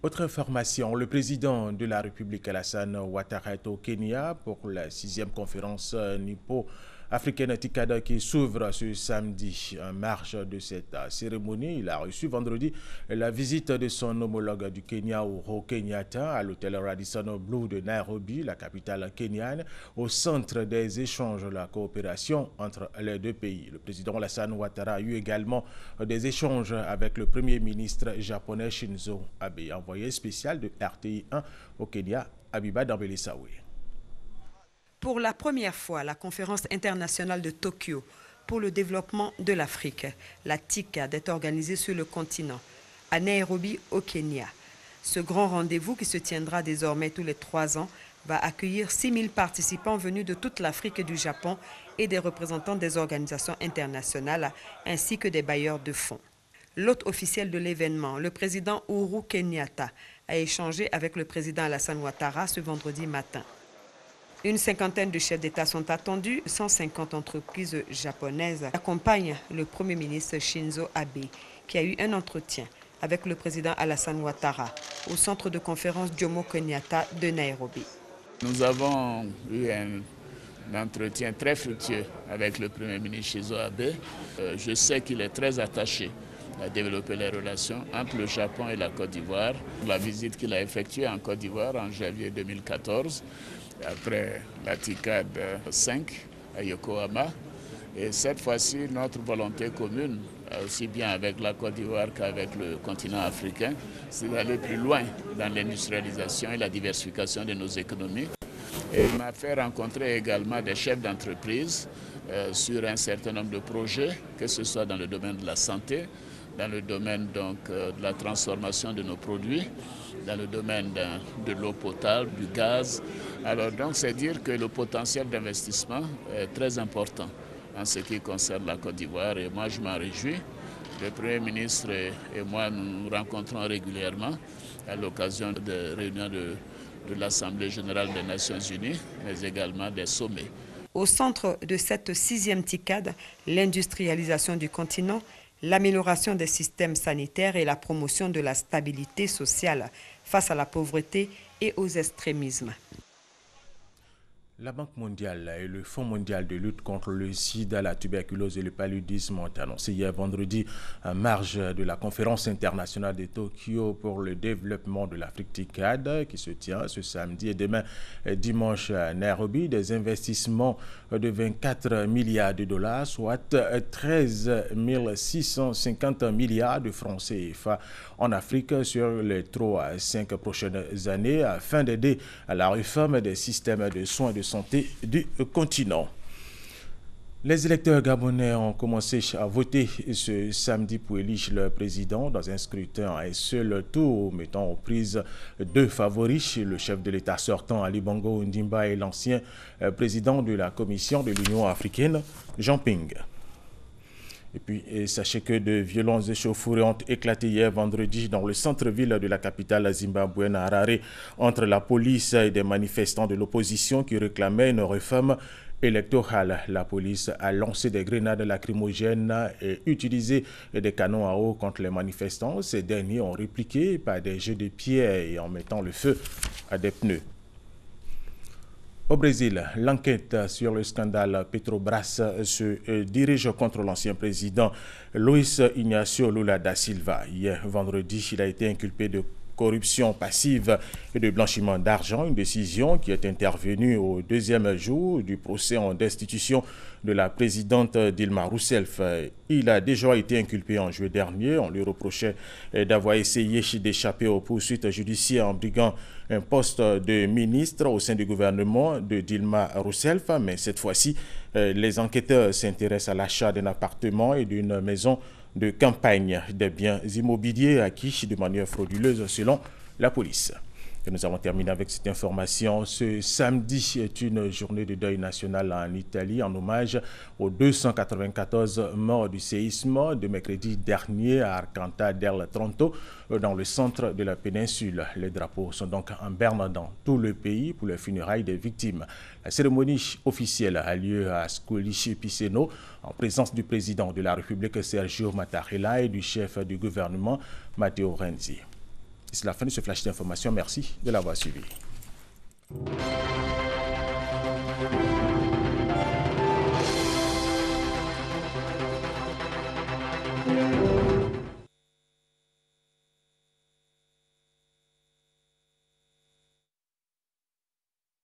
Autre information, le président de la République Alassane Ouattara est au Kenya pour la 6e conférence nippo-africaine TICAD qui s'ouvre ce samedi. En marge de cette cérémonie, il a reçu vendredi la visite de son homologue du Kenya, Uhuru Kenyatta, à l'hôtel Radisson Blu de Nairobi, la capitale kenyane, au centre des échanges de la coopération entre les deux pays. Le président Alassane Ouattara a eu également des échanges avec le premier ministre japonais Shinzo Abe. Envoyé spécial de RTI 1 au Kenya, Abiba Dambélé-Saoué. Pour la première fois, la conférence internationale de Tokyo pour le développement de l'Afrique, la TICAD, est organisée sur le continent, à Nairobi, au Kenya. Ce grand rendez-vous, qui se tiendra désormais tous les 3 ans, va accueillir 6 000 participants venus de toute l'Afrique et du Japon et des représentants des organisations internationales, ainsi que des bailleurs de fonds. L'hôte officiel de l'événement, le président Uhuru Kenyatta, a échangé avec le président Alassane Ouattara ce vendredi matin. Une cinquantaine de chefs d'État sont attendus, 150 entreprises japonaises accompagnent le Premier ministre Shinzo Abe, qui a eu un entretien avec le président Alassane Ouattara au centre de conférence Jomo Kenyatta de Nairobi. Nous avons eu un entretien très fructueux avec le Premier ministre Shinzo Abe. Je sais qu'il est très attaché à développer les relations entre le Japon et la Côte d'Ivoire. La visite qu'il a effectuée en Côte d'Ivoire en janvier 2014, après la TICAD 5 à Yokohama. Et cette fois-ci, notre volonté commune, aussi bien avec la Côte d'Ivoire qu'avec le continent africain, c'est d'aller plus loin dans l'industrialisation et la diversification de nos économies. Et il m'a fait rencontrer également des chefs d'entreprise sur un certain nombre de projets, que ce soit dans le domaine de la santé, dans le domaine de la transformation de nos produits, dans le domaine de l'eau potable, du gaz. Alors donc c'est dire que le potentiel d'investissement est très important en ce qui concerne la Côte d'Ivoire et moi je m'en réjouis. Le Premier ministre et moi nous nous rencontrons régulièrement à l'occasion de réunions de l'Assemblée générale des Nations unies, mais également des sommets. Au centre de cette 6e TICAD, l'industrialisation du continent, l'amélioration des systèmes sanitaires et la promotion de la stabilité sociale face à la pauvreté et aux extrémismes. La Banque mondiale et le Fonds mondial de lutte contre le sida, la tuberculose et le paludisme ont annoncé hier vendredi en marge de la conférence internationale de Tokyo pour le développement de l'Afrique TICAD qui se tient ce samedi et demain dimanche à Nairobi des investissements de 24 milliards de dollars, soit 13 650 milliards de francs CFA en Afrique sur les 3 à 5 prochaines années afin d'aider à la réforme des systèmes de soins de santé du continent. Les électeurs gabonais ont commencé à voter ce samedi pour élire leur président dans un scrutin à un seul tour, mettant aux prises 2 favoris, le chef de l'État sortant Ali Bongo Ondimba et l'ancien président de la Commission de l'Union africaine, Jean Ping. Et puis, sachez que de violentes échauffourées ont éclaté hier vendredi dans le centre-ville de la capitale zimbabwéenne, Harare, entre la police et des manifestants de l'opposition qui réclamaient une réforme électorale. La police a lancé des grenades lacrymogènes et utilisé des canons à eau contre les manifestants. Ces derniers ont répliqué par des jets de pierre et en mettant le feu à des pneus. Au Brésil, l'enquête sur le scandale Petrobras se dirige contre l'ancien président Luiz Inácio Lula da Silva. Hier vendredi, il a été inculpé de corruption passive et de blanchiment d'argent, une décision qui est intervenue au 2e jour du procès en destitution de la présidente Dilma Rousseff. Il a déjà été inculpé en juillet dernier. On lui reprochait d'avoir essayé d'échapper aux poursuites judiciaires en briguant un poste de ministre au sein du gouvernement de Dilma Rousseff. Mais cette fois-ci, les enquêteurs s'intéressent à l'achat d'un appartement et d'une maison de campagne, des biens immobiliers acquis de manière frauduleuse selon la police. Et nous avons terminé avec cette information. Ce samedi est une journée de deuil national en Italie en hommage aux 294 morts du séisme de mercredi dernier à Arcanta del Tronto, dans le centre de la péninsule. Les drapeaux sont donc en berne dans tout le pays pour les funérailles des victimes. La cérémonie officielle a lieu à Ascoli Piceno en présence du président de la République Sergio Mattarella et du chef du gouvernement Matteo Renzi. C'est la fin de ce flash d'information. Merci de l'avoir suivi.